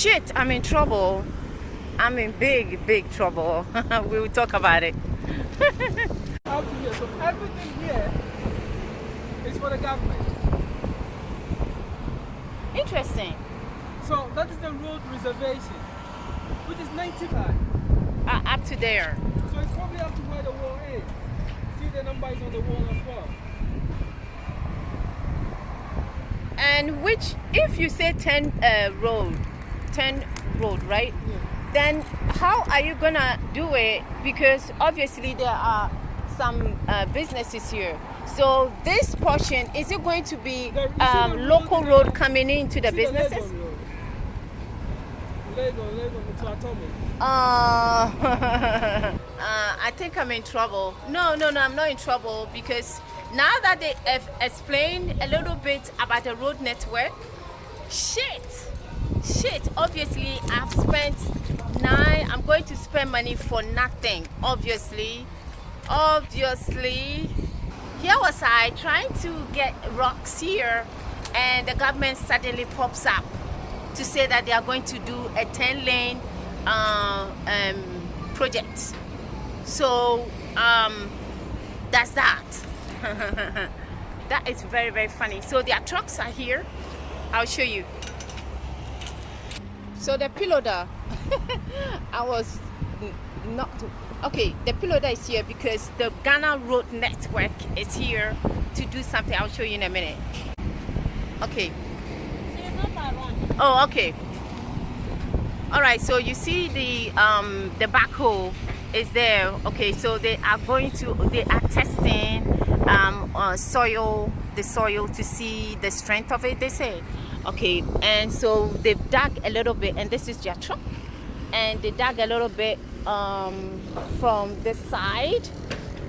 shit, I'm in trouble. I'm in big trouble. We will talk about it. Out here, so everything here is for the government. Interesting. So that is the road reservation, which is 95. Up to there. So it's probably up to where the wall is. See the number is on the wall as well. And which, if you say 10 road, right? Yeah. Then how are you gonna do it? Because obviously there are some businesses here. So this portion, is it going to be local road coming into the businesses? Legon to Atomic. I think I'm in trouble. No, I'm not in trouble, because now that they have explained a little bit about the road network, shit, obviously I've spent I'm going to spend money for nothing, obviously. Here was I trying to get rocks here, and the government suddenly pops up to say that they are going to do a 10-lane project. So that's that. That is very funny. So their trucks are here. I'll show you. So the piloter, I was not okay. The piloter is here because the Ghana Road Network is here to do something. I'll show you in a minute. Okay. Oh, okay. All right. So you see the backhoe is there. Okay. So they are testing the soil to see the strength of it, they say. Okay, and so they've dug a little bit, and this is their truck, and they dug a little bit from this side.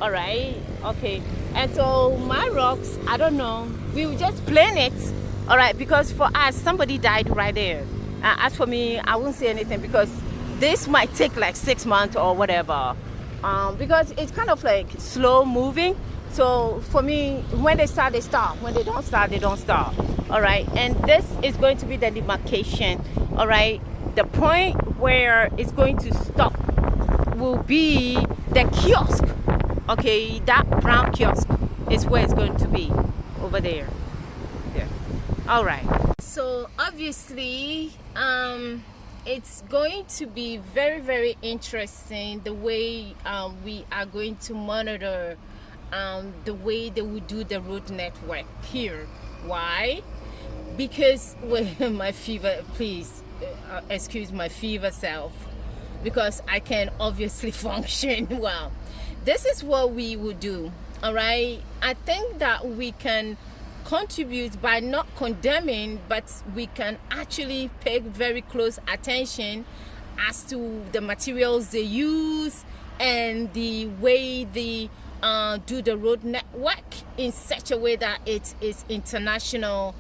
All right, okay, and so my rocks, I don't know, we will just plane it. All right, because for us, somebody died right there. As for me, I won't say anything, because this might take like 6 months or whatever, because it's kind of like slow moving. So for me, when they start, they stop. When they don't start, they don't stop. All right, and this is going to be the demarcation. All right, the point where it's going to stop will be the kiosk. Okay, that brown kiosk is where it's going to be, over there. Yeah. All right. So obviously, it's going to be very interesting the way we are going to monitor the way they will do the road network here. Why? Because my fever, please excuse my fever self, because I can obviously function well. This is what we will do. All right, I think that we can contribute by not condemning, but we can actually pay very close attention as to the materials they use and the way they do the road network in such a way that it is international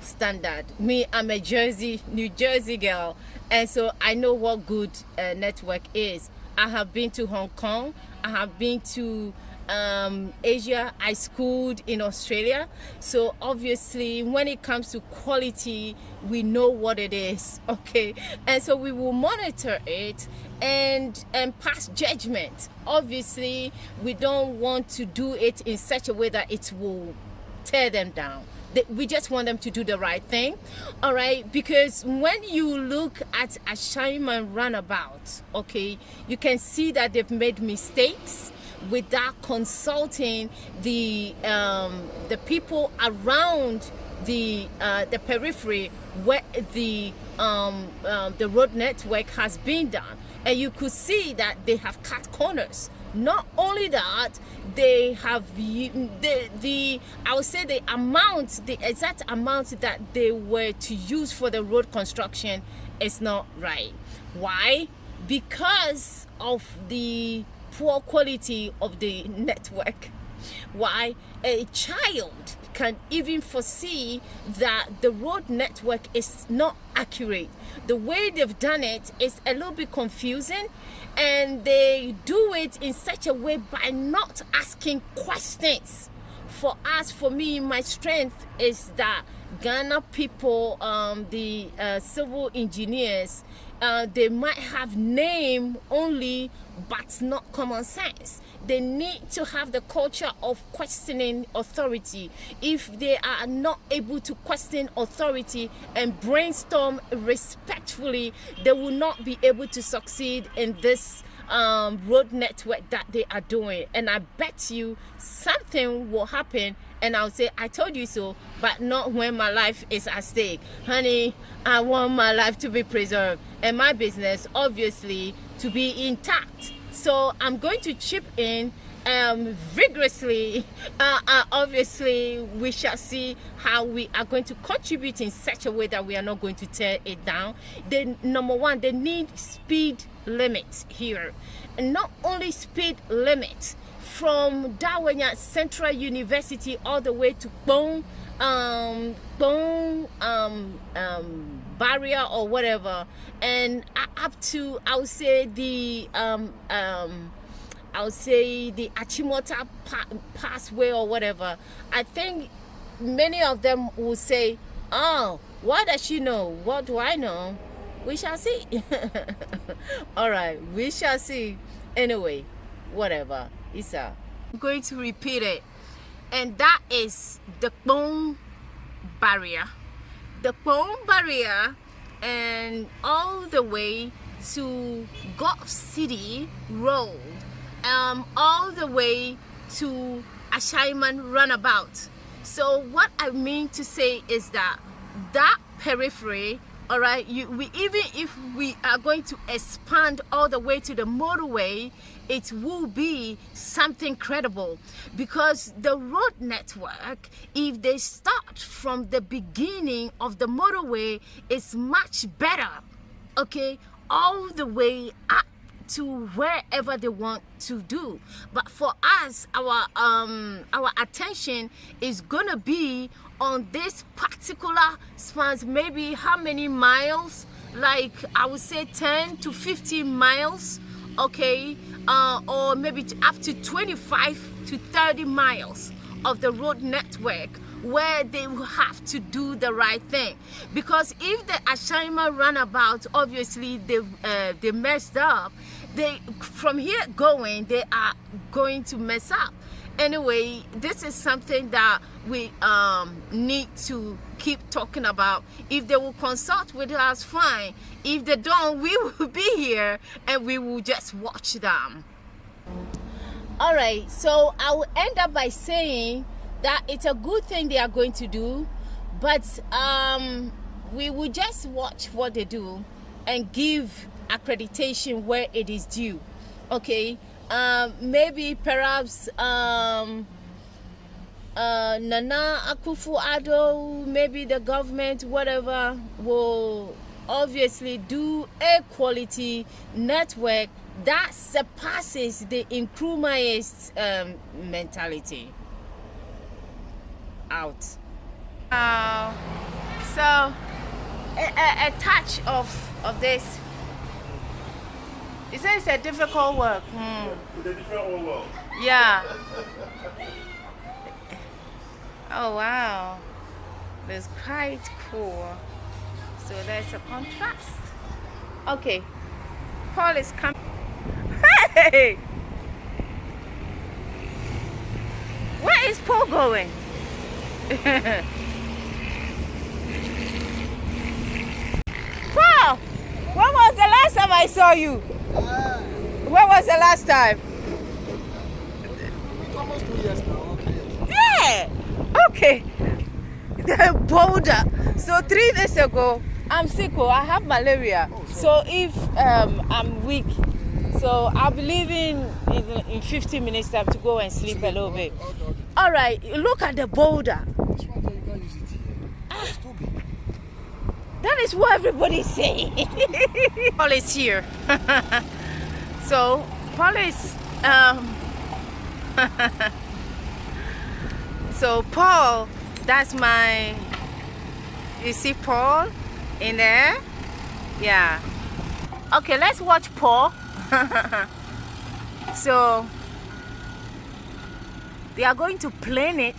standard. Me, I'm a New Jersey girl, and so I know what good network is. I have been to Hong Kong, I have been to Asia, I schooled in Australia, so obviously when it comes to quality, we know what it is. Okay, and so we will monitor it and pass judgment. Obviously we don't want to do it in such a way that it will tear them down. We just want them to do the right thing. All right, because when you look at Ashaiman Runabout, okay, you can see that they've made mistakes without consulting the people around the periphery where the road network has been done, and you could see that they have cut corners. Not only that, they have I would say the exact amount that they were to use for the road construction is not right. Why? Because of the poor quality of the network. Why? A child can even foresee that the road network is not accurate. The way they've done it is a little bit confusing, and they do it in such a way by not asking questions for me, my strength is that Ghana people, the civil engineers, they might have name only, but not common sense. They need to have the culture of questioning authority. If they are not able to question authority and brainstorm respectfully, they will not be able to succeed in this road network that they are doing. And I bet you something will happen, and I'll say, I told you so, but not when my life is at stake. Honey, I want my life to be preserved and my business, obviously, to be intact. So I'm going to chip in vigorously. Obviously, we shall see how we are going to contribute in such a way that we are not going to tear it down. Number one, they need speed limits here, and not only speed limit from Dawanya Central University all the way to Bone barrier or whatever, and up to I would say the Achimota Passway or whatever. I think many of them will say, oh, what does she know? What do I know? We shall see. All right, we shall see. Anyway, whatever. I'm going to repeat it, and that is the bone barrier. The bone barrier, and all the way to Govt City Road, all the way to Ashaiman Runabout. So what I mean to say is that periphery, all right, even if we are going to expand all the way to the motorway, it will be something credible, because the road network, if they start from the beginning of the motorway, is much better, okay, all the way up to wherever they want to do. But for us, our attention is gonna be on this particular spans, maybe how many miles, like I would say 10 to 15 miles, okay, or maybe up to 25 to 30 miles of the road network, where they will have to do the right thing. Because if the Ashaima runabout, obviously they messed up, from here going, they are going to mess up. Anyway, this is something that we need to keep talking about. If they will consult with us, fine. If they don't, we will be here and we will just watch them. All right, so I will end up by saying that it's a good thing they are going to do, but we will just watch what they do and give accreditation where it is due. Okay, maybe perhaps Nana Akufo-Addo, maybe the government, whatever, will obviously do a quality network that surpasses the Nkrumahist mentality. Out. So a touch of this. You say it's a difficult work. It's a different world. Yeah. Oh wow, that's quite cool. So there's a contrast. Okay, Paul is coming. Hey, where is Paul going? Paul, when was the last time I saw you? When was the last time? Almost 2 years now. Okay. Yeah. Okay. The boulder. So 3 days ago, I'm sick. I have malaria. So if I'm weak, so I'll be leaving in 15 minutes time to go and sleep a little bit. All right. Look at the boulder. That is what everybody's saying. Paul is here. So Paul is so Paul, that's my, you see Paul in there? Yeah. Okay, let's watch Paul. So They are going to plane it.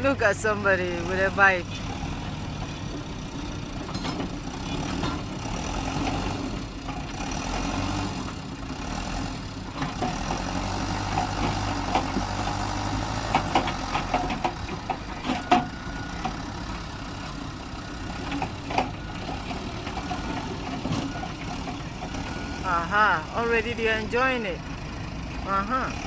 Look at somebody with a bike. Aha, already they're enjoying it. Uh-huh.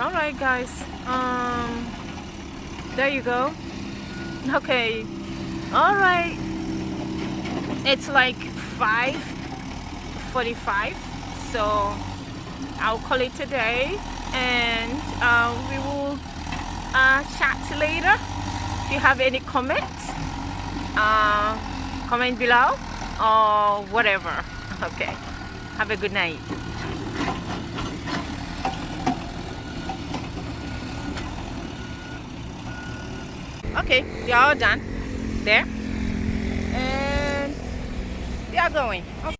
All right, guys. There you go. Okay. All right. It's like 5:45, so I'll call it a day, and we will chat later. If you have any comments, comment below or whatever. Okay. Have a good night. Okay, they are all done there, and they are going. Okay.